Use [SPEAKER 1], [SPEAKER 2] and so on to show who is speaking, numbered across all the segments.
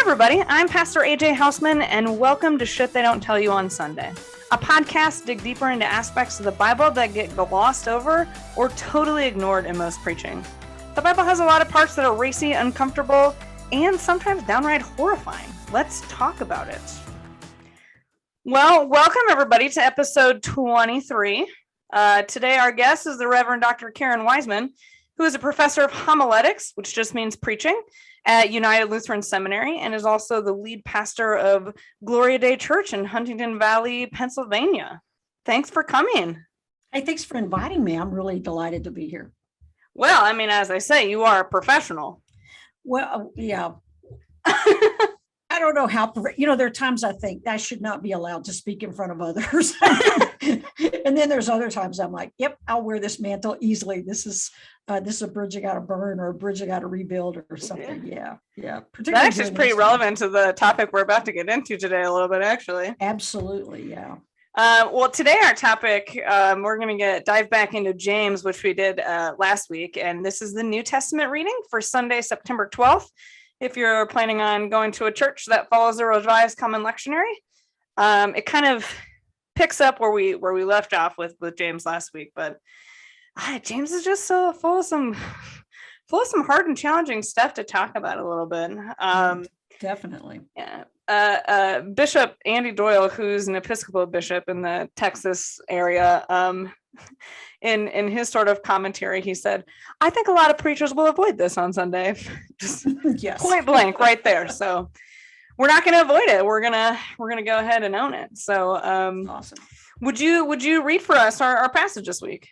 [SPEAKER 1] everybody, I'm Pastor AJ Hausman, and welcome to Shit They Don't Tell You on Sunday, a podcast dig deeper into aspects of the Bible that get glossed over or totally ignored in most preaching. The Bible has a lot of parts that are racy, uncomfortable, and sometimes downright horrifying. Let's talk about it. Well, welcome everybody to episode 23. Today our guest is the Reverend Dr. Karyn Wiseman, who is a professor of homiletics, which just means preaching, at United Lutheran Seminary, and is also the lead pastor of Gloria Dei Church in Huntington Valley, Pennsylvania. Thanks for coming.
[SPEAKER 2] Hey, thanks for inviting me. I'm really delighted to be here.
[SPEAKER 1] Well, I mean, as I say, you are a professional.
[SPEAKER 2] Well, yeah. I don't know how, there are times I think I should not be allowed to speak in front of others. And then there's other times I'm like, yep, I'll wear this mantle easily. This is a bridge I got to burn or a bridge I got to rebuild or something. Yeah.
[SPEAKER 1] That actually is pretty relevant to the topic we're about to get into today a little bit, actually.
[SPEAKER 2] Absolutely, yeah.
[SPEAKER 1] Well, today our topic, we're going to dive back into James, which we did last week. And this is the New Testament reading for Sunday, September 12th. If you're planning on going to a church that follows the Revised Common Lectionary, it kind of picks up where we left off with James last week. But James is just so full of some hard and challenging stuff to talk about a little bit.
[SPEAKER 2] Definitely.
[SPEAKER 1] Yeah. Bishop Andy Doyle, who's an Episcopal bishop in the Texas area, in his sort of commentary, he said, I think a lot of preachers will avoid this on Sunday. Just
[SPEAKER 2] yes.
[SPEAKER 1] Point blank right there. So we're not going to avoid it. We're gonna go ahead and own it. So
[SPEAKER 2] awesome.
[SPEAKER 1] Would you read for us our passage this week?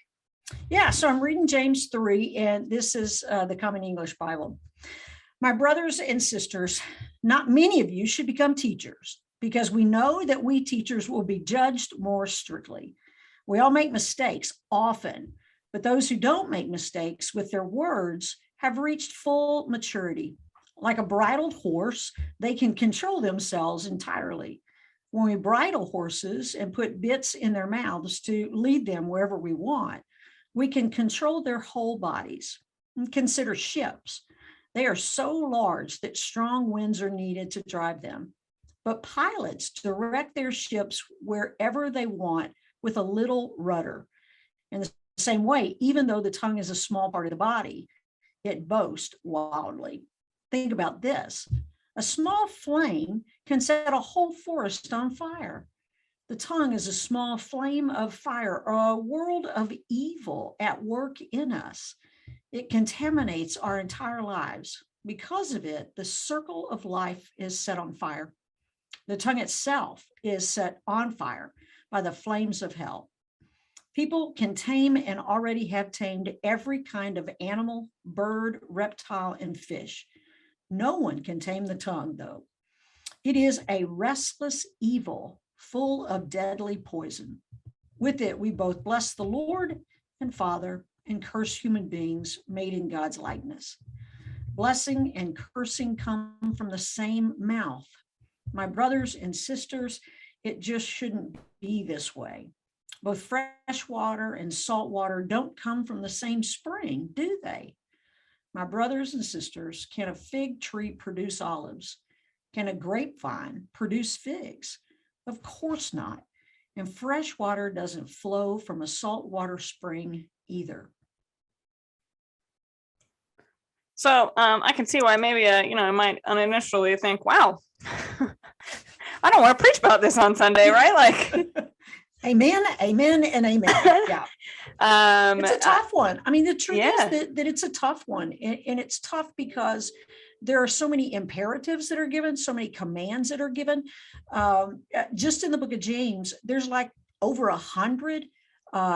[SPEAKER 2] Yeah, so I'm reading James 3, and this is the Common English Bible. My brothers and sisters, not many of you should become teachers, because we know that we teachers will be judged more strictly. We all make mistakes often, but those who don't make mistakes with their words have reached full maturity. Like a bridled horse, they can control themselves entirely. When we bridle horses and put bits in their mouths to lead them wherever we want, we can control their whole bodies. And consider ships. They are so large that strong winds are needed to drive them. But pilots direct their ships wherever they want with a little rudder. In the same way, even though the tongue is a small part of the body, it boasts wildly. Think about this. A small flame can set a whole forest on fire. The tongue is a small flame of fire, a world of evil at work in us. It contaminates our entire lives. Because of it, the circle of life is set on fire. The tongue itself is set on fire by the flames of hell. People can tame and already have tamed every kind of animal, bird, reptile, and fish. No one can tame the tongue, though. It is a restless evil full of deadly poison. With it, we both bless the Lord and Father and curse human beings made in God's likeness. Blessing and cursing come from the same mouth. My brothers and sisters, it just shouldn't be this way. Both fresh water and salt water don't come from the same spring, do they? My brothers and sisters, can a fig tree produce olives? Can a grapevine produce figs? Of course not. And fresh water doesn't flow from a saltwater spring either.
[SPEAKER 1] So I can see why maybe I might uninitially think, wow, I don't want to preach about this on Sunday, right? Like,
[SPEAKER 2] amen, and amen. Yeah, it's a tough one. I mean, the truth is that it's a tough one, and it's tough because there are so many imperatives that are given, so many commands that are given. Just in the book of James, there's like over 100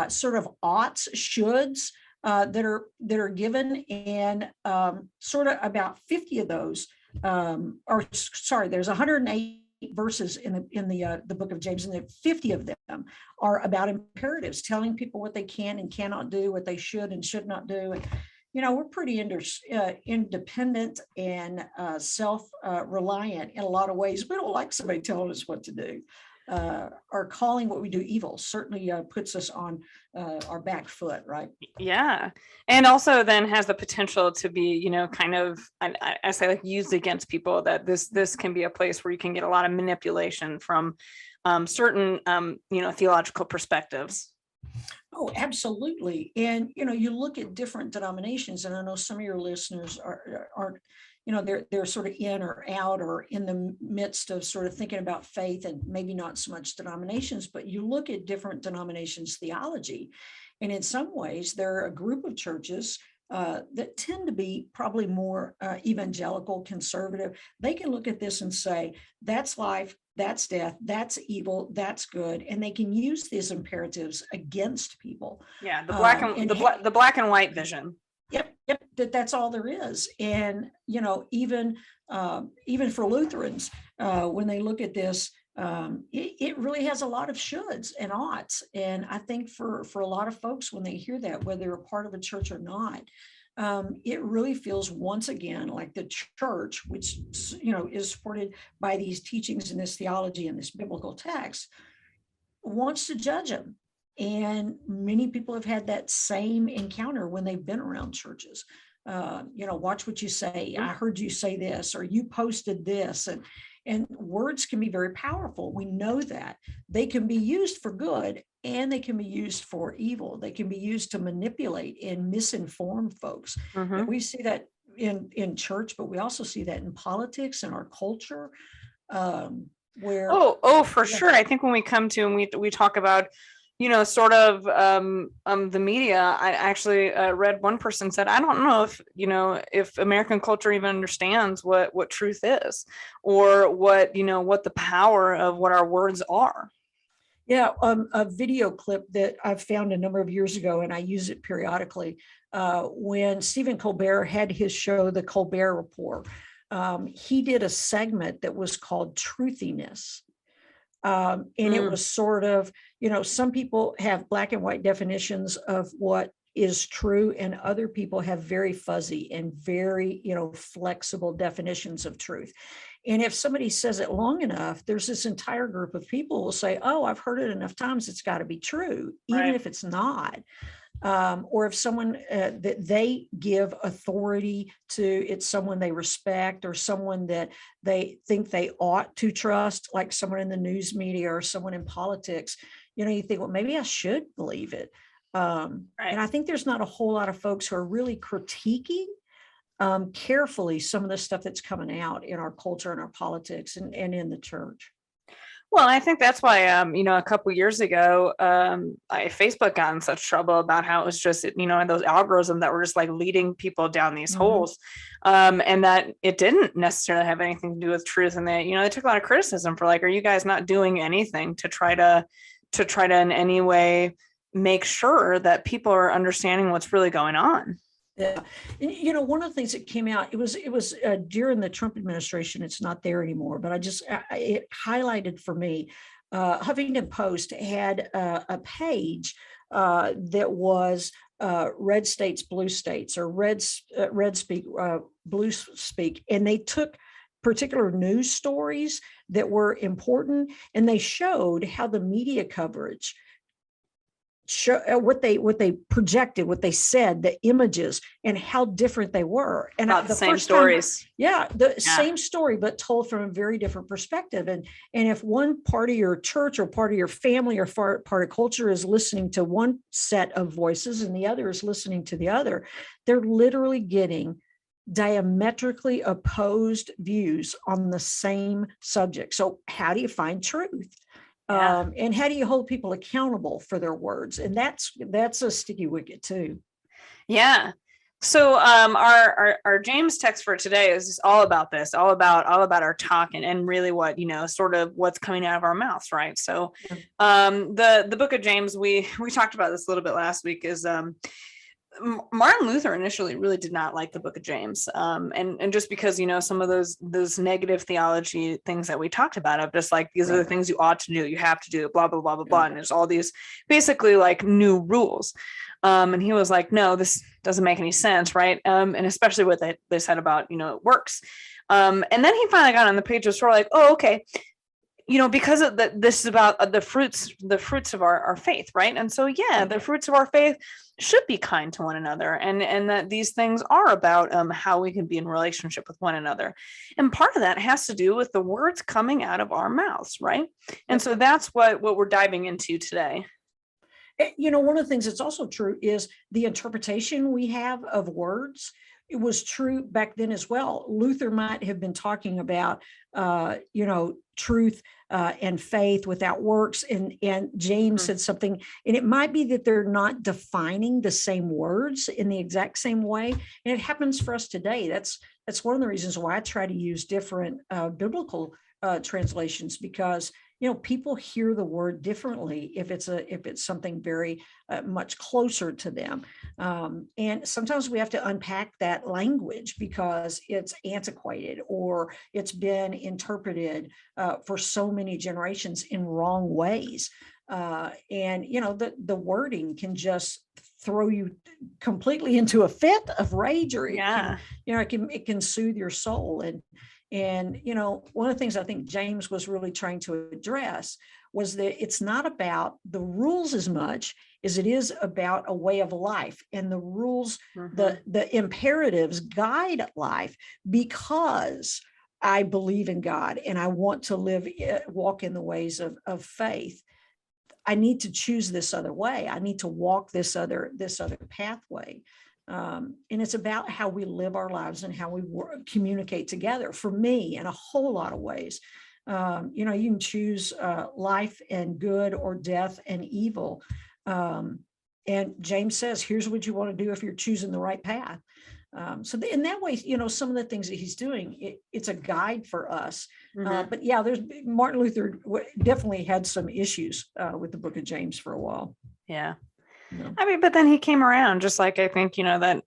[SPEAKER 2] sort of oughts, shoulds that are given, and sort of about 50 of those, there's 108 verses in the book of James, and the 50 of them are about imperatives, telling people what they can and cannot do, what they should and should not do. And we're pretty independent and self-reliant in a lot of ways. We don't like somebody telling us what to do. are calling what we do evil certainly puts us on our back foot, right?
[SPEAKER 1] Yeah. And also then has the potential to be, kind of, I say like used against people, that this can be a place where you can get a lot of manipulation from certain, theological perspectives.
[SPEAKER 2] Oh, absolutely. And, you look at different denominations, and I know some of your listeners aren't, they're sort of in or out or in the midst of sort of thinking about faith and maybe not so much denominations, but you look at different denominations' theology. And in some ways, there are a group of churches that tend to be probably more evangelical, conservative. They can look at this and say, that's life, that's death, that's evil, that's good, and they can use these imperatives against people.
[SPEAKER 1] Yeah, the black and white vision.
[SPEAKER 2] Yep, that's all there is. And even for Lutherans, when they look at this, it really has a lot of shoulds and oughts. And I think for a lot of folks, when they hear that, whether they're a part of a church or not, it really feels once again like the church, which is supported by these teachings and this theology and this biblical text, wants to judge them. And many people have had that same encounter when they've been around churches. Watch what you say. I heard you say this, or you posted this. And words can be very powerful. We know that. They can be used for good and they can be used for evil. They can be used to manipulate and misinform folks. Mm-hmm. And we see that in church, but we also see that in politics and our culture. Where
[SPEAKER 1] for sure. I think when we come to and we talk about sort of the media, I actually read one person said, I don't know if American culture even understands what truth is, or what the power of what our words are.
[SPEAKER 2] Yeah, a video clip that I found a number of years ago, and I use it periodically, when Stephen Colbert had his show, The Colbert Report. He did a segment that was called Truthiness. It was sort of, some people have black and white definitions of what is true, and other people have very fuzzy and very, flexible definitions of truth. And if somebody says it long enough, there's this entire group of people who will say, oh, I've heard it enough times, it's got to be true, even if it's not. Or if someone that they give authority to, it's someone they respect or someone that they think they ought to trust, like someone in the news media or someone in politics, you think, well, maybe I should believe it. And I think there's not a whole lot of folks who are really critiquing carefully some of the stuff that's coming out in our culture and our politics and in the church.
[SPEAKER 1] Well, I think that's why, a couple of years ago, Facebook got in such trouble about how it was just, those algorithms that were just like leading people down these holes, and that it didn't necessarily have anything to do with truth. And they took a lot of criticism for like, are you guys not doing anything to try to in any way make sure that people are understanding what's really going on?
[SPEAKER 2] Yeah. One of the things that came out, it was during the Trump administration, it's not there anymore, but it highlighted for me, Huffington Post had a page that was red states, blue states, or red speak, blue speak. And they took particular news stories that were important, and they showed how the media coverage what they projected, what they said, the images, and how different they were. And
[SPEAKER 1] the same stories.
[SPEAKER 2] Same story, but told from a very different perspective. And if one part of your church or part of your family or part of culture is listening to one set of voices and the other is listening to the other, they're literally getting diametrically opposed views on the same subject. So how do you find truth? And how do you hold people accountable for their words? And that's a sticky wicket too.
[SPEAKER 1] Yeah. So our James text for today is just all about this, all about our talk and really what, sort of what's coming out of our mouths, right? So the book of James, we talked about this a little bit last week, is Martin Luther initially really did not like the book of James. And just because, some of those negative theology things that we talked about, of just like, these are the things you ought to do, you have to do, blah, blah, blah, blah, blah. And there's all these basically like new rules. And he was like, no, this doesn't make any sense. Right. And especially what they said about, works. And then he finally got on the page of sort of like, oh, okay. because of this is about the fruits of our faith, right? And so, the fruits of our faith should be kind to one another, and that these things are about how we can be in relationship with one another. And part of that has to do with the words coming out of our mouths, right? And so that's what we're diving into today.
[SPEAKER 2] One of the things that's also true is the interpretation we have of words. It was true back then as well. Luther might have been talking about, truth and faith without works. And James said something, and it might be that they're not defining the same words in the exact same way. And it happens for us today. That's one of the reasons why I try to use different biblical translations, because people hear the word differently if it's something very much closer to them, and sometimes we have to unpack that language because it's antiquated or it's been interpreted for so many generations in wrong ways, and the wording can just throw you completely into a fit of rage, or it can soothe your soul. And one of the things I think James was really trying to address was that it's not about the rules as much as it is about a way of life, and the rules, the imperatives guide life, because I believe in God and I want to walk in the ways of faith. I need to choose this other way. I need to walk this other pathway. And it's about how we live our lives and how we communicate together. For me, in a whole lot of ways, you can choose life and good, or death and evil. And James says, here's what you want to do if you're choosing the right path. So in that way, some of the things that he's doing, it's a guide for us. But there's Martin Luther definitely had some issues with the book of James for a while.
[SPEAKER 1] Yeah. I mean, but then he came around, just like I think, that,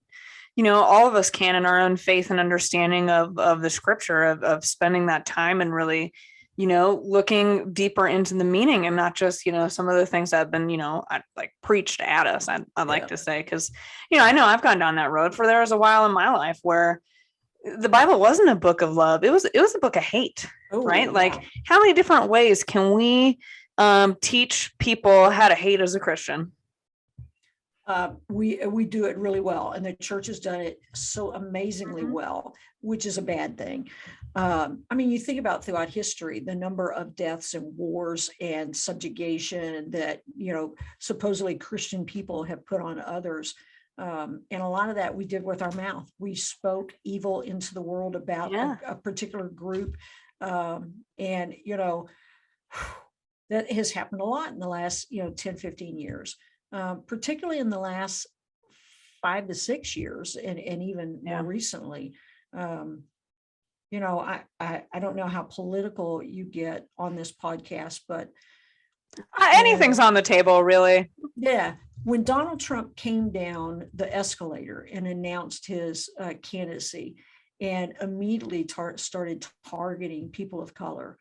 [SPEAKER 1] all of us can, in our own faith and understanding of the scripture, of spending that time and really, looking deeper into the meaning, and not just, some of the things that have been, like preached at us, I'd like to say, because, I know I've gone down that road, for there was a while in my life where the Bible wasn't a book of love. It was a book of hate, right? Like, how many different ways can we teach people how to hate as a Christian?
[SPEAKER 2] We do it really well, and the church has done it so amazingly well, which is a bad thing. You think about throughout history, the number of deaths and wars and subjugation that, supposedly Christian people have put on others. And a lot of that we did with our mouth. We spoke evil into the world about a particular group. And that has happened a lot in the last, 10, 15 years. Particularly in the last 5 to 6 years, and even more recently. I don't know how political you get on this podcast, but
[SPEAKER 1] anything's on the table, really.
[SPEAKER 2] Yeah. When Donald Trump came down the escalator and announced his candidacy, and immediately started targeting people of color,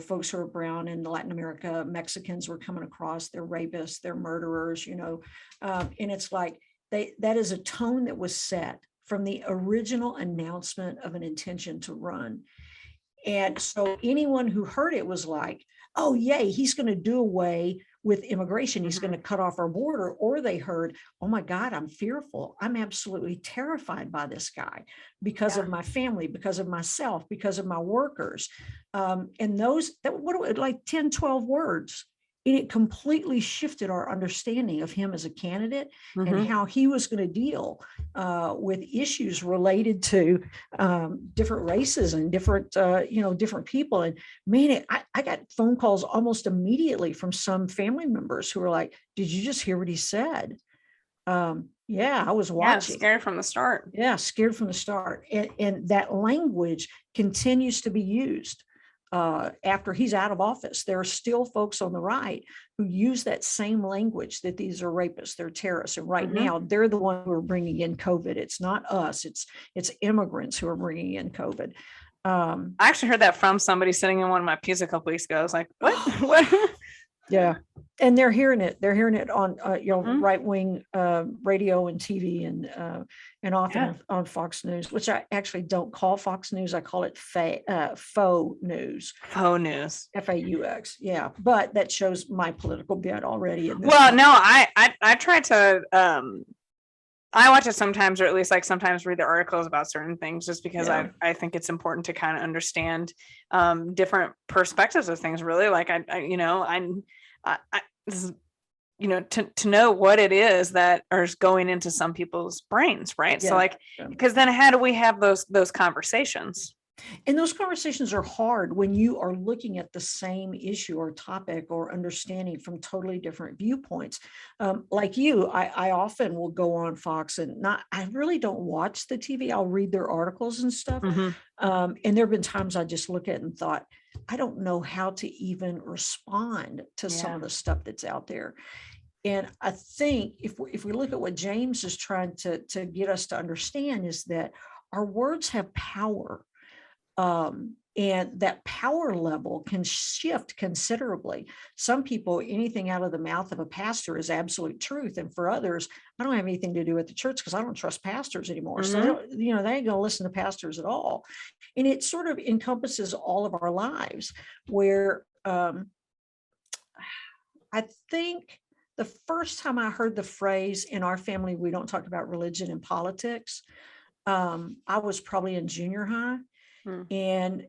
[SPEAKER 2] folks who are brown in Latin America, Mexicans were coming across, they're rapists, they're murderers, and it's like that is a tone that was set from the original announcement of an intention to run. And so anyone who heard it was like, oh, yay, he's going to do away with immigration. He's going to cut off our border. Or they heard, oh my God, I'm fearful. I'm absolutely terrified by this guy because of my family, because of myself, because of my workers. And like 10, 12 words. And it completely shifted our understanding of him as a candidate and how he was going to deal with issues related to different races and different people. And man, I got phone calls almost immediately from some family members who were like, did you just hear what he said? Yeah, I was watching.
[SPEAKER 1] Scared from the start.
[SPEAKER 2] Yeah, scared from the start. And that language continues to be used. After he's out of office, there are still folks on the right who use that same language, that these are rapists, they're terrorists. And right now, they're the ones who are bringing in COVID. It's not us, it's immigrants who are bringing in COVID.
[SPEAKER 1] I actually heard that from somebody sitting in one of my pews a couple weeks ago. I was like, what?
[SPEAKER 2] Yeah. And they're hearing it. They're hearing it on
[SPEAKER 1] Mhm.
[SPEAKER 2] right wing radio and TV and often
[SPEAKER 1] Yeah.
[SPEAKER 2] on Fox News, which I actually don't call Fox News. I call it faux news,
[SPEAKER 1] Faux news.
[SPEAKER 2] FAUX. Yeah, but that shows my political bent already in this
[SPEAKER 1] Well, no,
[SPEAKER 2] conversation.
[SPEAKER 1] I try to I watch it sometimes, or at least like sometimes read the articles about certain things, just because
[SPEAKER 2] Yeah,
[SPEAKER 1] I think it's important to kind of understand different perspectives of things. Really, like I this is, to know what it is that is going into some people's brains, right? So
[SPEAKER 2] yeah.
[SPEAKER 1] like,
[SPEAKER 2] Yeah.
[SPEAKER 1] because then how do we have those conversations?
[SPEAKER 2] And those conversations are hard when you are looking at the same issue or topic or understanding from totally different viewpoints. Like you, I often will go on Fox and I really don't watch the TV. I'll read their articles and stuff.
[SPEAKER 1] Mm-hmm.
[SPEAKER 2] And there have been times I just look at it and thought, I don't know how to even respond to some
[SPEAKER 1] Yeah.
[SPEAKER 2] of the stuff that's out there. And I think if we look at what James is trying to get us to understand is that our words have power, and that power level can shift considerably. Some people, anything out of the mouth of a pastor is absolute truth. And for others, I don't have anything to do with the church because I don't trust pastors anymore. So,
[SPEAKER 1] Mm-hmm.
[SPEAKER 2] they ain't going to listen to pastors at all. And it sort of encompasses all of our lives where I think the first time I heard the phrase in our family, we don't talk about religion and politics. I was probably in junior high. And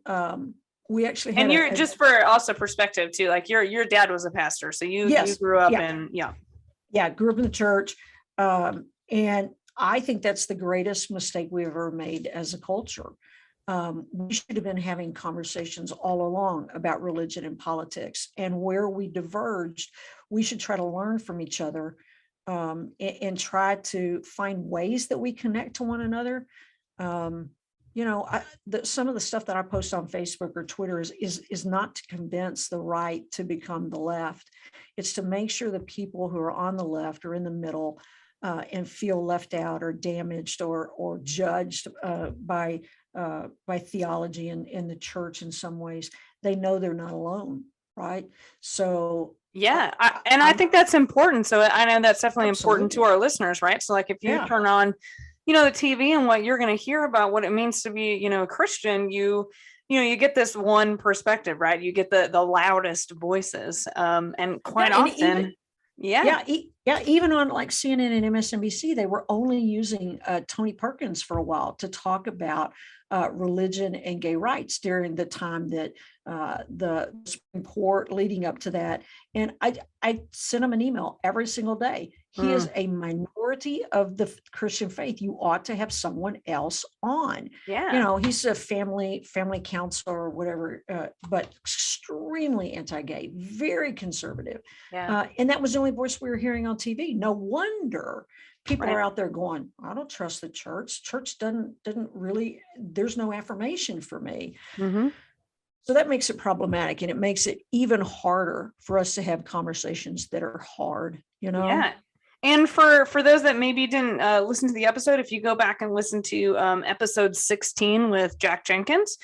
[SPEAKER 2] we actually had
[SPEAKER 1] And you're just for also perspective too, like your dad was a pastor, so you
[SPEAKER 2] yes,
[SPEAKER 1] grew up
[SPEAKER 2] yeah,
[SPEAKER 1] in
[SPEAKER 2] grew up in the church, and I think that's the greatest mistake we've ever made as a culture. We should have been having conversations all along about religion and politics, and where we diverged, we should try to learn from each other, and try to find ways that we connect to one another. Some of the stuff that I post on Facebook or Twitter is not to convince the right to become the left. It's to make sure the people who are on the left or in the middle, and feel left out or damaged or judged by theology and in the church in some ways, they know they're not alone, right? So
[SPEAKER 1] I think that's important. So I know that's definitely important to
[SPEAKER 2] absolutely.
[SPEAKER 1] our listeners, right? So like if you
[SPEAKER 2] Yeah.
[SPEAKER 1] turn on the TV and what you're going to hear about what it means to be a Christian, you get this one perspective, right? You get the loudest voices, and quite
[SPEAKER 2] And
[SPEAKER 1] often
[SPEAKER 2] even on like CNN and MSNBC, they were only using Tony Perkins for a while to talk about religion and gay rights during the time that the Supreme Court leading up to that. And I sent him an email every single day. He is a minority of the Christian faith. You ought to have someone else on. He's a family counselor or whatever, but extremely anti-gay, very conservative. And that was the only voice we were hearing on TV. No wonder people are out there going, I don't trust the church. Church doesn't really, there's no affirmation for me. So that makes it problematic, and it makes it even harder for us to have conversations that are hard,
[SPEAKER 1] Yeah. And for those that maybe didn't listen to the episode, if you go back and listen to episode 16 with Jack Jenkins,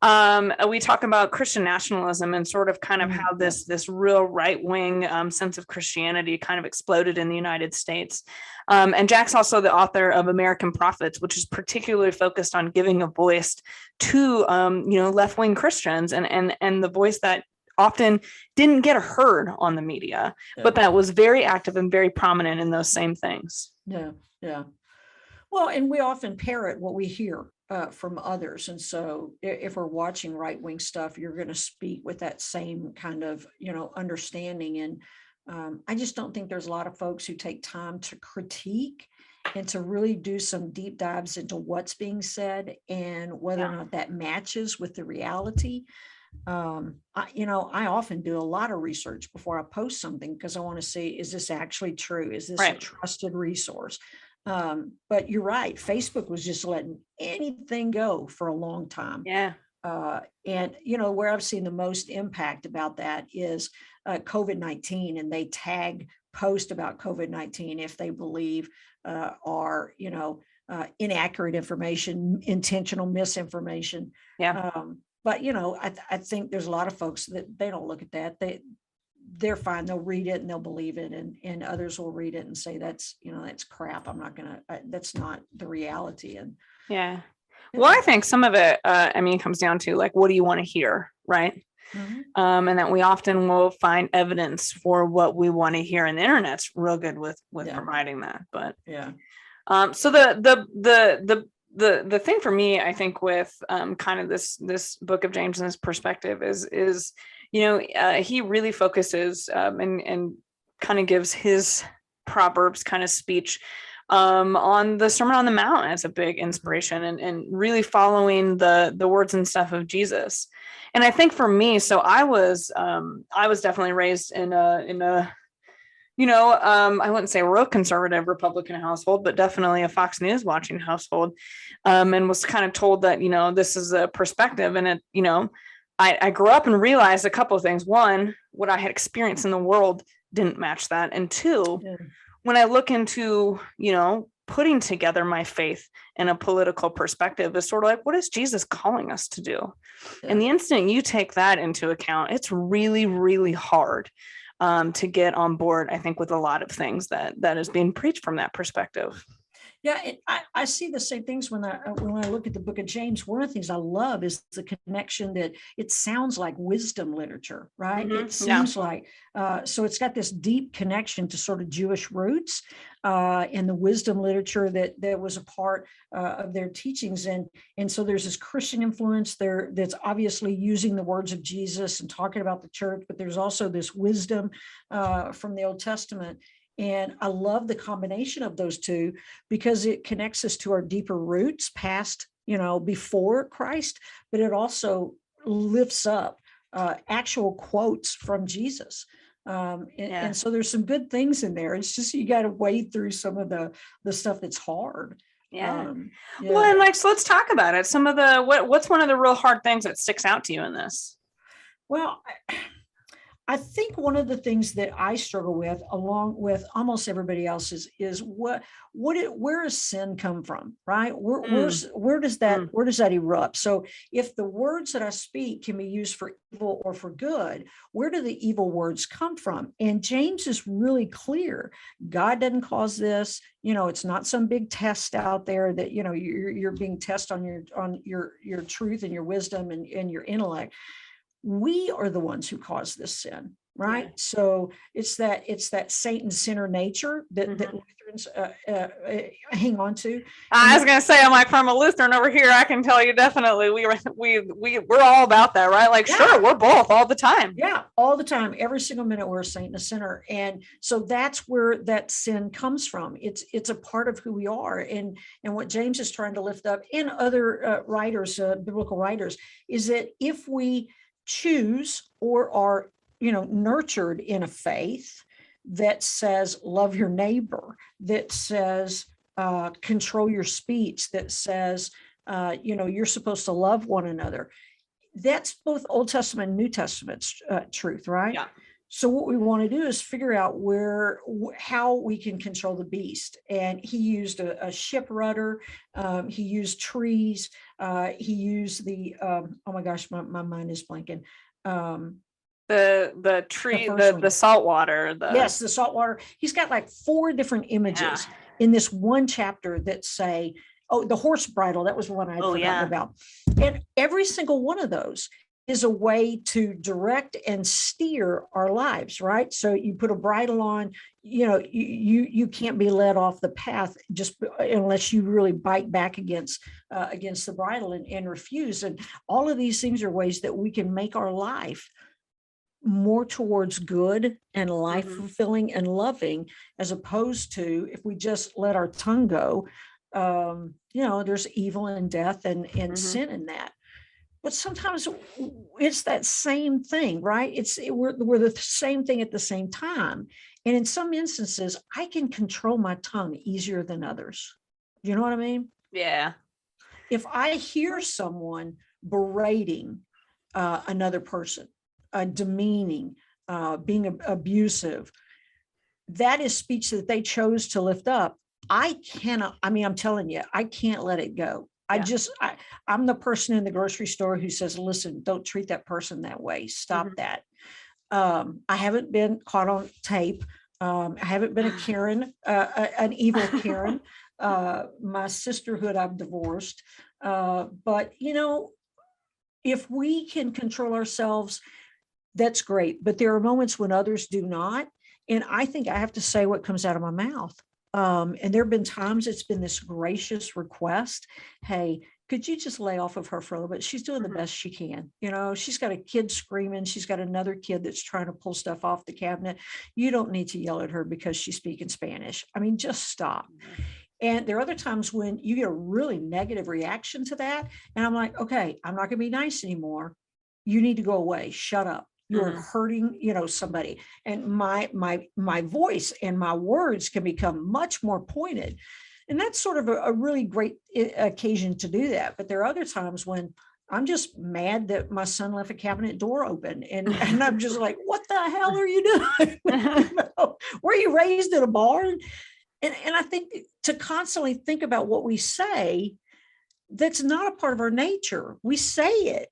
[SPEAKER 1] we talk about Christian nationalism and sort of kind of how this real right-wing sense of Christianity kind of exploded in the United States. And Jack's also the author of American Prophets, which is particularly focused on giving a voice to left-wing Christians and the voice that often didn't get heard on the media, but that was very active and very prominent in those same things.
[SPEAKER 2] Yeah. Well, and we often parrot what we hear from others. And so if we're watching right-wing stuff, you're going to speak with that same kind of, understanding. And I just don't think there's a lot of folks who take time to critique and to really do some deep dives into what's being said and whether or not that matches with the reality. I often do a lot of research before I post something because I want to see, is this actually true? Is this a trusted resource? But you're right. Facebook was just letting anything go for a long time. And where I've seen the most impact about that is COVID-19, and they tag post about COVID-19 if they believe are inaccurate information, intentional misinformation. But I think there's a lot of folks that they don't look at that. they're fine. They'll read it and they'll believe it. And others will read it and say, that's crap. I'm not going to, that's not the reality. And
[SPEAKER 1] yeah. Well, I think some of it, it comes down to like, what do you want to hear? Right.
[SPEAKER 2] mm-hmm.
[SPEAKER 1] And that we often will find evidence for what we want to hear, and the internet's real good with providing that. But so the thing for me, I think, with kind of this book of James and this perspective is he really focuses and kind of gives his Proverbs kind of speech on the Sermon on the Mount as a big inspiration, and really following the words and stuff of Jesus. And I think for me, so I was definitely raised in a I wouldn't say a real conservative Republican household, but definitely a Fox News watching household, and was kind of told that, this is a perspective. And I grew up and realized a couple of things. One, what I had experienced in the world didn't match that. And two, when I look into, putting together my faith in a political perspective, is sort of like, what is Jesus calling us to do? Yeah. And the instant you take that into account, it's really, really hard to get on board, I think, with a lot of things that is being preached from that perspective.
[SPEAKER 2] Yeah, I see the same things when I look at the book of James. One of the things I love is the connection that it sounds like wisdom literature, right? Mm-hmm. It seems like, so it's got this deep connection to sort of Jewish roots and the wisdom literature that was a part of their teachings. And so there's this Christian influence there that's obviously using the words of Jesus and talking about the church, but there's also this wisdom from the Old Testament. And I love the combination of those two because it connects us to our deeper roots past, before Christ, but it also lifts up actual quotes from Jesus. And so there's some good things in there. It's just, you got to wade through some of the stuff that's hard.
[SPEAKER 1] Yeah. Well, and so let's talk about it. Some of what's one of the real hard things that sticks out to you in this?
[SPEAKER 2] Well, I think one of the things that I struggle with, along with almost everybody else, is where does sin come from, right? Where does that erupt? So if the words that I speak can be used for evil or for good, where do the evil words come from? And James is really clear. God doesn't cause this. It's not some big test out there that you're being tested on your truth and your wisdom and your intellect. We are the ones who cause this sin, right? Yeah. So it's that Satan sinner nature that Lutherans hang on to.
[SPEAKER 1] I was going to say, I'm like, from a Lutheran over here, I can tell you definitely we're all about that, right? Like, sure, we're both all the time.
[SPEAKER 2] Yeah, all the time, every single minute we're a saint and a sinner, and so that's where that sin comes from. It's a part of who we are, and what James is trying to lift up, and other writers, biblical writers, is that if we choose or are nurtured in a faith that says love your neighbor, that says control your speech, that says you're supposed to love one another, that's both Old Testament and New Testament truth, right? Yeah. So what we want to do is figure out how we can control the beast. And he used a ship rudder. He used trees. He used the, oh my gosh, my mind is blanking.
[SPEAKER 1] The tree, the salt water.
[SPEAKER 2] Yes, the salt water. He's got like 4 different images in this one chapter that say, the horse bridle. That was one I had forgotten about. And every single one of those is a way to direct and steer our lives, right? So you put a bridle on, you can't be led off the path just unless you really bite back against the bridle and refuse. And all of these things are ways that we can make our life more towards good and life fulfilling and loving, as opposed to if we just let our tongue go, there's evil and death and sin in that. But sometimes it's that same thing, right? We're the same thing at the same time. And in some instances, I can control my tongue easier than others. You know what I mean?
[SPEAKER 1] Yeah.
[SPEAKER 2] If I hear someone berating another person, demeaning, being abusive, that is speech that they chose to lift up. I'm telling you, I can't let it go. I'm the person in the grocery store who says, listen, don't treat that person that way. Stop that. I haven't been caught on tape. I haven't been a Karen, an evil Karen. My sisterhood I've divorced. But, if we can control ourselves, that's great. But there are moments when others do not. And I think I have to say what comes out of my mouth. And there have been times it's been this gracious request. Hey, could you just lay off of her for a little bit? She's doing the best she can. She's got a kid screaming. She's got another kid that's trying to pull stuff off the cabinet. You don't need to yell at her because she's speaking Spanish. I mean, just stop. And there are other times when you get a really negative reaction to that. And I'm like, okay, I'm not going to be nice anymore. You need to go away. Shut up. You're hurting, somebody. And my voice and my words can become much more pointed. And that's sort of a really great occasion to do that. But there are other times when I'm just mad that my son left a cabinet door open. And I'm just like, what the hell are you doing? Were you raised in a barn? And I think to constantly think about what we say, that's not a part of our nature. We say it.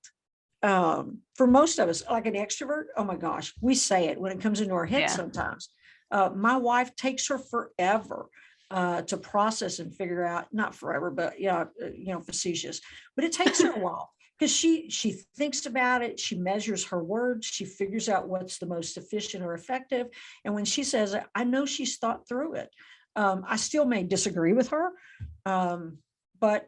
[SPEAKER 2] For most of us, like an extrovert, oh my gosh, we say it when it comes into our head sometimes. My wife takes her forever to process and figure out, not forever, but facetious, but it takes her a while because she thinks about it. She measures her words. She figures out what's the most efficient or effective. And when she says it, I know she's thought through it. I still may disagree with her, but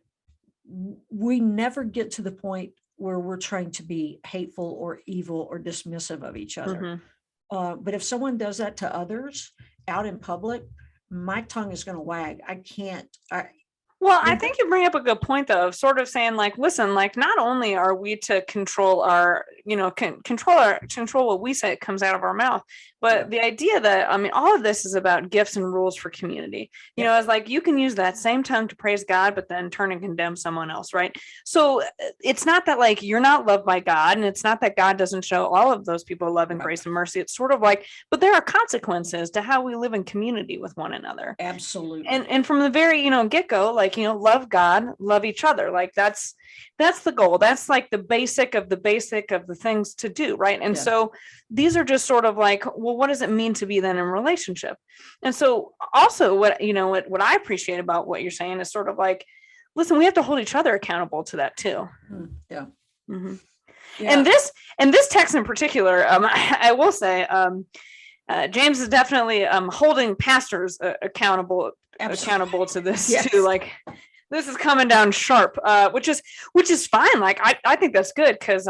[SPEAKER 2] we never get to the point where we're trying to be hateful or evil or dismissive of each other. But if someone does that to others out in public, my tongue is going to wag. I can't.
[SPEAKER 1] Well, I think you bring up a good point, though, of sort of saying, like, listen, like, not only are we to control our, control what we say it comes out of our mouth, but the idea that, I mean, all of this is about gifts and rules for community. It's like you can use that same tongue to praise God, but then turn and condemn someone else, right? So it's not that, like, you're not loved by God, and it's not that God doesn't show all of those people love and grace and mercy. It's sort of like, but there are consequences to how we live in community with one another.
[SPEAKER 2] Absolutely.
[SPEAKER 1] And from the very, get-go, like, love God, love each other. Like that's the goal. That's like the basic of the things to do. Right. And so these are just sort of like, well, what does it mean to be then in relationship? And so also what I appreciate about what you're saying is sort of like, listen, we have to hold each other accountable to that too.
[SPEAKER 2] Yeah.
[SPEAKER 1] Mm-hmm. Yeah. And this text in particular, I will say, James is definitely holding pastors accountable to this too. Like, this is coming down sharp, which is fine. Like, I think that's good because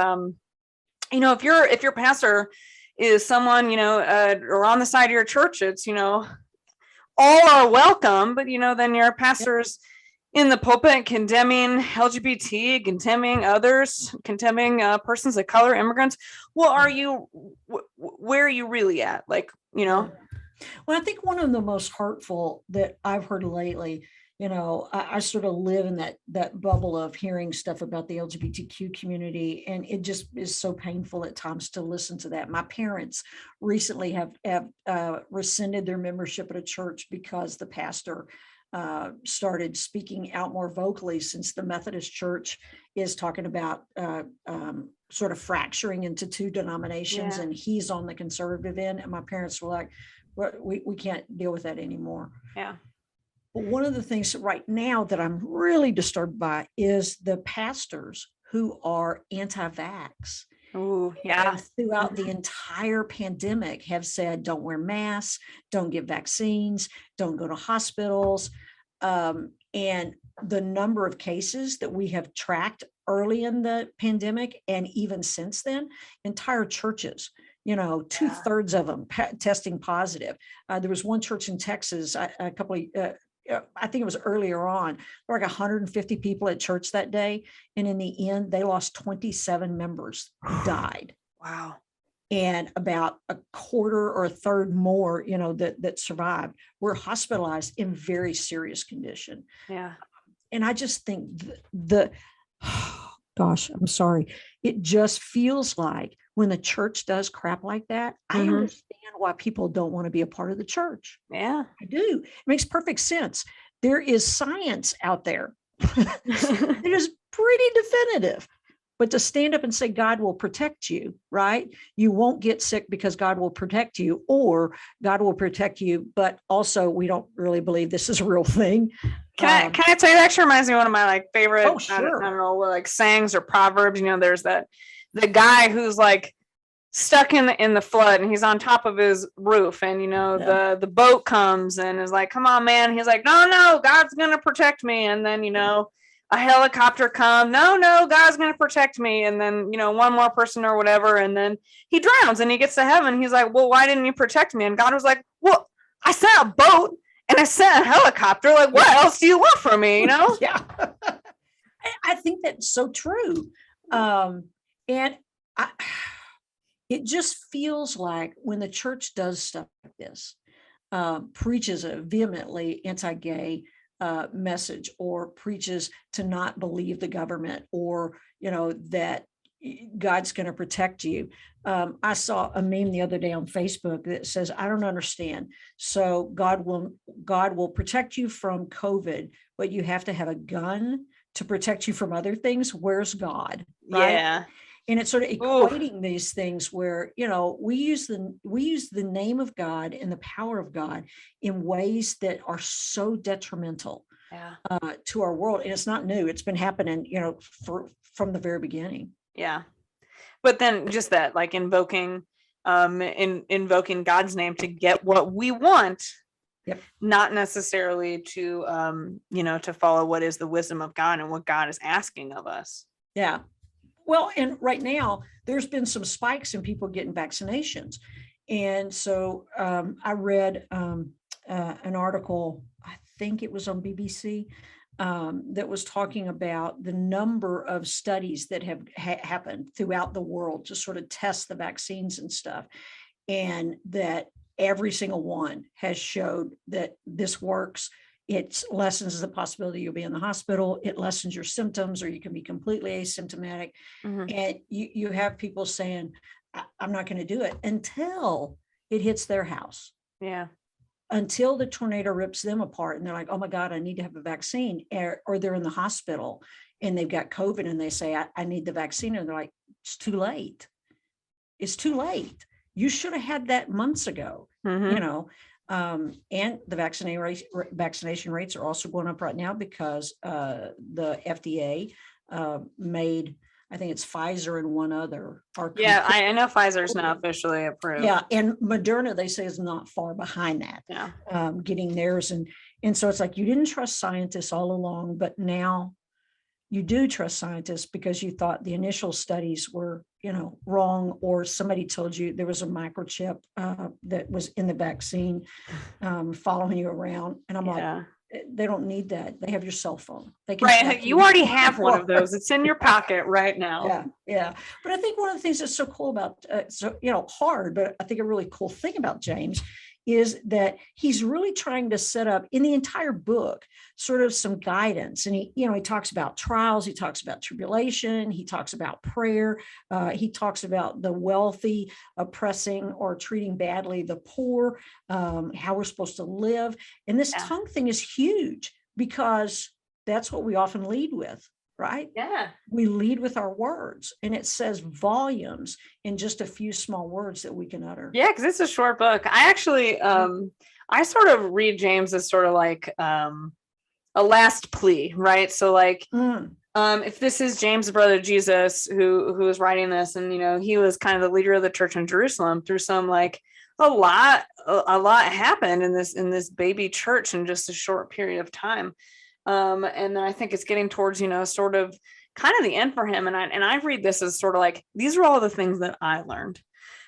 [SPEAKER 1] if your pastor is someone or on the side of your church, it's all are welcome, but then your pastor's in the pulpit condemning LGBT, condemning others, condemning persons of color, immigrants. Well, where are you really at? Like, Well,
[SPEAKER 2] I think one of the most hurtful that I've heard lately, I sort of live in that bubble of hearing stuff about the LGBTQ community, and it just is so painful at times to listen to that. My parents recently have rescinded their membership at a church because the pastor started speaking out more vocally, since the Methodist Church is talking about sort of fracturing into two denominations, and he's on the conservative end. And my parents were like, we can't deal with that anymore.
[SPEAKER 1] Yeah.
[SPEAKER 2] But one of the things right now that I'm really disturbed by is the pastors who are anti-vax.
[SPEAKER 1] Oh, yeah.
[SPEAKER 2] And throughout the entire pandemic have said, don't wear masks, don't get vaccines, don't go to hospitals. And the number of cases that we have tracked early in the pandemic and even since then, entire churches, 2/3 of them testing positive. There was one church in Texas, a couple of I think it was earlier on, there were like 150 people at church that day. And in the end, they lost 27 members who died.
[SPEAKER 1] Wow.
[SPEAKER 2] And about a quarter or a third more, that survived were hospitalized in very serious condition.
[SPEAKER 1] Yeah.
[SPEAKER 2] And I just think gosh, I'm sorry. It just feels like when the church does crap like that, I understand why people don't want to be a part of the church.
[SPEAKER 1] Yeah,
[SPEAKER 2] I do. It makes perfect sense. There is science out there. It is pretty definitive But to stand up and say God will protect you, right? You won't get sick because God will protect you, or God will protect you, but also we don't really believe this is a real thing.
[SPEAKER 1] Can I tell you, that actually reminds me of one of my like favorite,
[SPEAKER 2] Oh, sure.
[SPEAKER 1] I don't know, like sayings or proverbs. There's the guy who's like stuck in the flood, and he's on top of his roof, and the boat comes and is like, come on, man. He's like, no, God's gonna protect me. And then a helicopter comes, no, God's gonna protect me. And then one more person or whatever, and then he drowns and he gets to heaven. He's like, well, why didn't you protect me? And God was like, well, I sent a boat and I sent a helicopter. Like, what else do you want from me?
[SPEAKER 2] Yeah. I think that's so true. And it just feels like when the church does stuff like this, preaches a vehemently anti-gay message, or preaches to not believe the government, or that God's going to protect you. I saw a meme the other day on Facebook that says, I don't understand. So God will protect you from COVID, but you have to have a gun to protect you from other things. Where's God? Right?
[SPEAKER 1] Yeah.
[SPEAKER 2] And it's sort of equating these things where, we use the name of God and the power of God in ways that are so detrimental to our world. And it's not new. It's been happening, from the very beginning.
[SPEAKER 1] Yeah. But then just that, like invoking God's name to get what we want, not necessarily to, to follow what is the wisdom of God and what God is asking of us.
[SPEAKER 2] Yeah. Well, and right now there's been some spikes in people getting vaccinations. And so I read an article, I think it was on BBC, that was talking about the number of studies that have happened throughout the world to sort of test the vaccines and stuff. And that every single one has showed that this works. It lessens the possibility you'll be in the hospital. It lessens your symptoms, or you can be completely asymptomatic. Mm-hmm. And you have people saying, I'm not going to do it until it hits their house.
[SPEAKER 1] Yeah.
[SPEAKER 2] Until the tornado rips them apart. And they're like, oh my God, I need to have a vaccine. Or they're in the hospital and they've got COVID and they say, I need the vaccine. And they're like, it's too late. It's too late. You should have had that months ago, mm-hmm. And the vaccination rates are also going up right now because the FDA made, I think it's Pfizer and one other.
[SPEAKER 1] I know Pfizer's now officially approved.
[SPEAKER 2] Yeah, and Moderna, they say, is not far behind that.
[SPEAKER 1] Yeah,
[SPEAKER 2] getting theirs, and so it's like you didn't trust scientists all along, but now you do trust scientists because you thought the initial studies were, wrong, or somebody told you there was a microchip that was in the vaccine following you around. And I'm like, they don't need that. They have your cell phone. They can
[SPEAKER 1] you already have one of those. It's in your pocket right now.
[SPEAKER 2] Yeah. But I think one of the things that's so cool about, hard, but I think a really cool thing about James is that he's really trying to set up in the entire book sort of some guidance. And he talks about trials, he talks about tribulation, he talks about prayer, he talks about the wealthy oppressing or treating badly the poor, how we're supposed to live. And this tongue thing is huge because that's what we often lead with. Right?
[SPEAKER 1] Yeah.
[SPEAKER 2] We lead with our words, and it says volumes in just a few small words that we can utter.
[SPEAKER 1] Yeah, because it's a short book. I actually, I sort of read James as sort of like a last plea, right? So like, if this is James' brother Jesus who is writing this, and he was kind of the leader of the church in Jerusalem through some like a lot happened in this baby church in just a short period of time. And then I think it's getting towards, sort of kind of the end for him. And I read this as sort of like, these are all the things that I learned,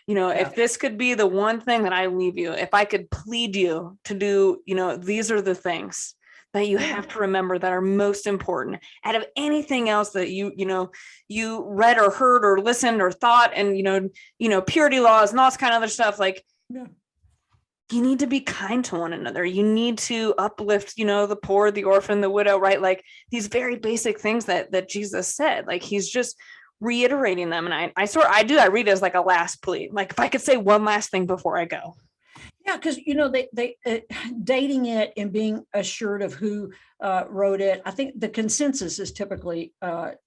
[SPEAKER 1] if this could be the one thing that I leave you, if I could plead you to do, these are the things that you have to remember that are most important out of anything else that you read or heard or listened or thought, and, purity laws and all this kind of other stuff. Like, you need to be kind to one another. You need to uplift, the poor, the orphan, the widow, right? Like these very basic things that Jesus said, like he's just reiterating them. And I read it as like a last plea. Like if I could say one last thing before I go.
[SPEAKER 2] Yeah. because they dating it and being assured of who wrote it. I think the consensus is typically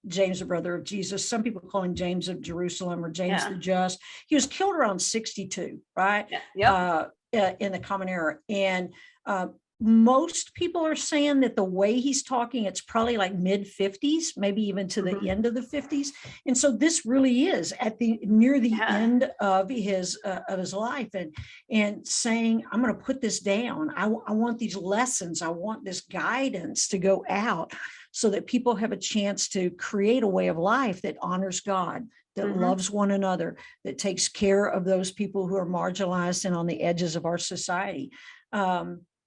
[SPEAKER 2] James, the brother of Jesus. Some people call him James of Jerusalem or James the Just. He was killed around 62, right? In the Common Era, and most people are saying that the way he's talking, it's probably like mid 50s, maybe even to the end of the 50s. And so this really is at the near the end of his life, and saying, I'm going to put this down. I want these lessons. I want this guidance to go out so that people have a chance to create a way of life that honors God, that loves one another, that takes care of those people who are marginalized and on the edges of our society.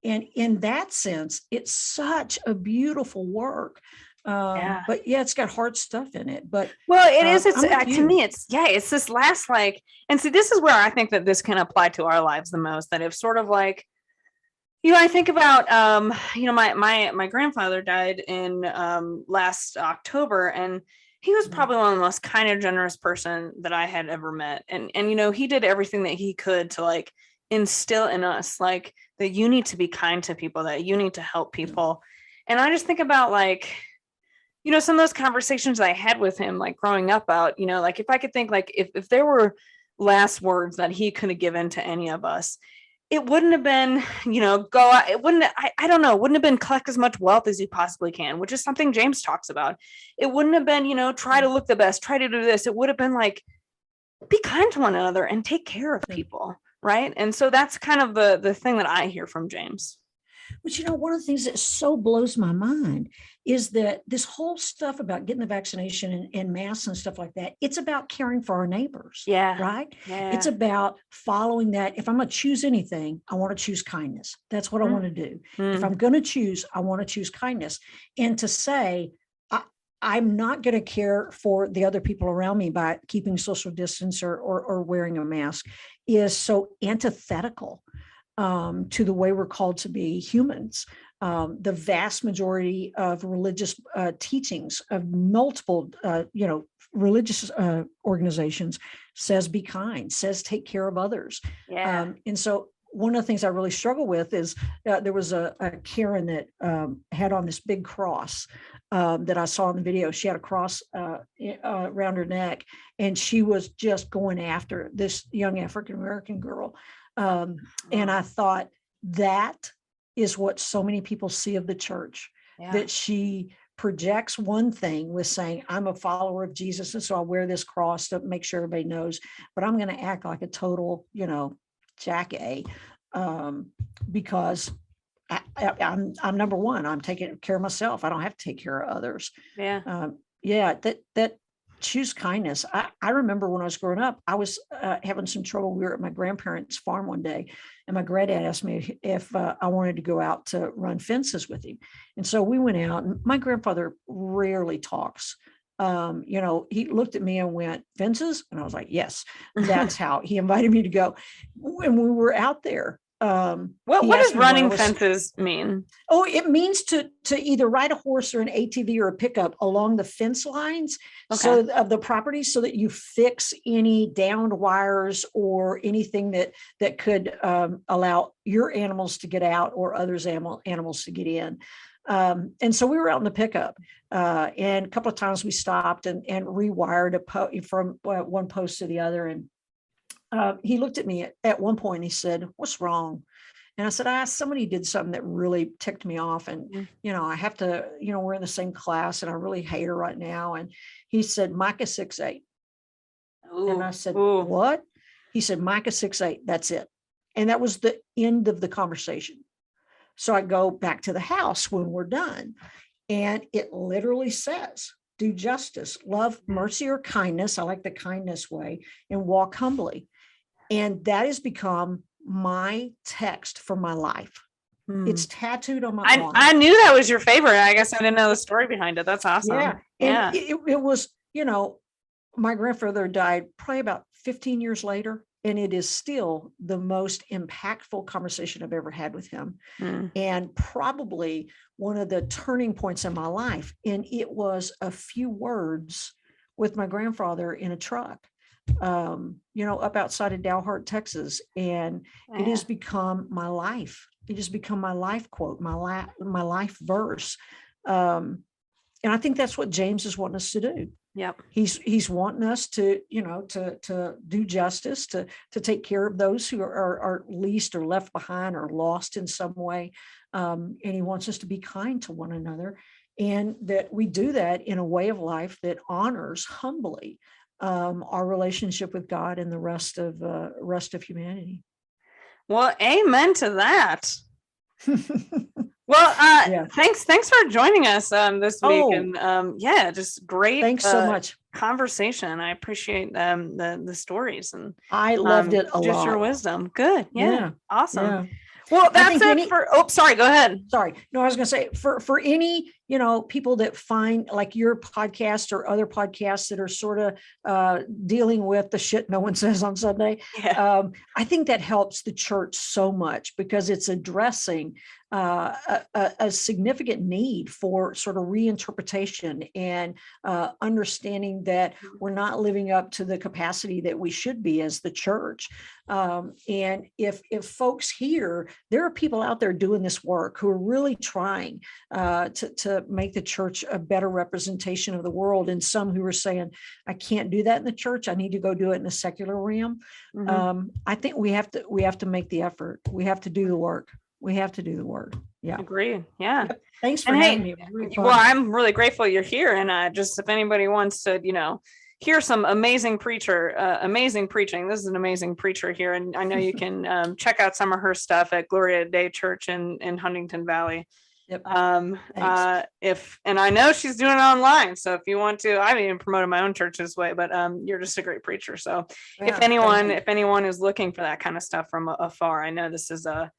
[SPEAKER 2] And in that sense, it's such a beautiful work. But it's got hard stuff in it. But
[SPEAKER 1] it is. It's to me, it's this last and see, this is where I think that this can apply to our lives the most. That if sort of I think about my grandfather died in last October, and he was probably one of the most kind and generous person that I had ever met. And he did everything that he could to instill in us that you need to be kind to people, that you need to help people. And I just think about some of those conversations I had with him growing up out, if I could think if there were last words that he could have given to any of us, it wouldn't have been, go out. It wouldn't, I don't know, wouldn't have been collect as much wealth as you possibly can, which is something James talks about. It wouldn't have been, try to look the best, try to do this. It would have been be kind to one another and take care of people. Right. And so that's kind of the thing that I hear from James.
[SPEAKER 2] But one of the things that so blows my mind is that this whole stuff about getting the vaccination and masks and stuff like that, it's about caring for our neighbors. Right. It's about following that. If I'm going to choose anything, I want to choose kindness. That's what I want to do. If I'm going to choose, I want to choose kindness. And to say, I'm not going to care for the other people around me by keeping social distance or wearing a mask is so antithetical to the way we're called to be humans. The vast majority of religious teachings of multiple, religious organizations says be kind, says take care of others. And so one of the things I really struggle with is there was a Karen that had on this big cross that I saw in the video. She had a cross around her neck, and she was just going after this young African-American girl. And I thought that is what so many people see of the church, that she projects one thing with saying, I'm a follower of Jesus, and so I wear this cross to make sure everybody knows, but I'm going to act like a total, jackass, because I'm number one. I'm taking care of myself. I don't have to take care of others. That choose kindness. I remember when I was growing up, I was having some trouble. We were at my grandparents' farm one day, and my granddad asked me if I wanted to go out to run fences with him. And so we went out, and my grandfather rarely talks. He looked at me and went, fences? And I was like, yes, that's how he invited me to go. When we were out there,
[SPEAKER 1] what does running fences mean?
[SPEAKER 2] Oh, it means to either ride a horse or an ATV or a pickup along the fence lines so of the property, so that you fix any downed wires or anything that could allow your animals to get out or others' animals to get in. And so we were out in the pickup, and a couple of times we stopped and rewired from one post to the other. And he looked at me at one point and he said, "What's wrong?" And I said, somebody did something that really ticked me off. And, I have to, we're in the same class and I really hate her right now. And he said, Micah 6:8. And I said, what? He said, Micah 6:8. That's it. And that was the end of the conversation. So I go back to the house when we're done, and it literally says, do justice, love, mercy, or kindness. I like the kindness way, and walk humbly. And that has become my text for my life. It's tattooed on my arm.
[SPEAKER 1] I knew that was your favorite. I guess I didn't know the story behind it. That's awesome.
[SPEAKER 2] Yeah. It was, my grandfather died probably about 15 years later, and it is still the most impactful conversation I've ever had with him. And probably one of the turning points in my life. And it was a few words with my grandfather in a truck up outside of Dalhart, Texas. And it has become my life. It has become my life quote, my life verse. And I think that's what James is wanting us to do.
[SPEAKER 1] Yep.
[SPEAKER 2] He's wanting us to, to do justice, to take care of those who are least or left behind or lost in some way. And he wants us to be kind to one another, and that we do that in a way of life that honors humbly our relationship with God and the rest of humanity. Well,
[SPEAKER 1] amen to that. Well, thanks for joining us this week, and just great.
[SPEAKER 2] Thanks so much.
[SPEAKER 1] Conversation. I appreciate the stories, and
[SPEAKER 2] I loved it a lot.
[SPEAKER 1] Just your wisdom. Good. Yeah. Awesome.
[SPEAKER 2] Yeah.
[SPEAKER 1] Well, that's it for. Oh, sorry. Go ahead.
[SPEAKER 2] Sorry. No, I was going to say for any people that find like your podcast or other podcasts that are sort of dealing with the shit no one says on Sunday. Yeah. I think that helps the church so much, because it's addressing a significant need for sort of reinterpretation and understanding that we're not living up to the capacity that we should be as the church. And if folks hear, there are people out there doing this work who are really trying to make the church a better representation of the world, and some who are saying, I can't do that in the church, I need to go do it in the secular realm. Mm-hmm. I think we have to make the effort. We have to do the work. We have to do the work. Yeah.
[SPEAKER 1] Agree. Yeah.
[SPEAKER 2] Yep. Thanks for having me.
[SPEAKER 1] Really well, I'm really grateful you're here. And just if anybody wants to, hear some amazing preaching, this is an amazing preacher here. And I know you can check out some of her stuff at Gloria Day Church in Huntington Valley.
[SPEAKER 2] Yep.
[SPEAKER 1] And I know she's doing it online. So if you want to, I haven't even promoted my own church this way, but you're just a great preacher. So if anyone is looking for that kind of stuff from afar, I know this is a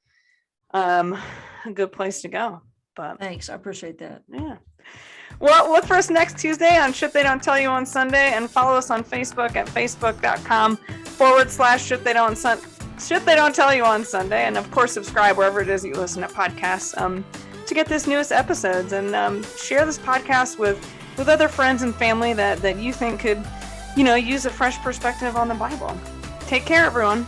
[SPEAKER 1] good place to go. But
[SPEAKER 2] thanks, I appreciate that.
[SPEAKER 1] Yeah. Well, look for us next Tuesday on Shit They Don't Tell You on Sunday, and follow us on Facebook at facebook.com/Shit They Don't Tell You on Sunday, and of course subscribe wherever it is you listen to podcasts to get this newest episodes, and share this podcast with other friends and family that you think could use a fresh perspective on the Bible. Take care, everyone.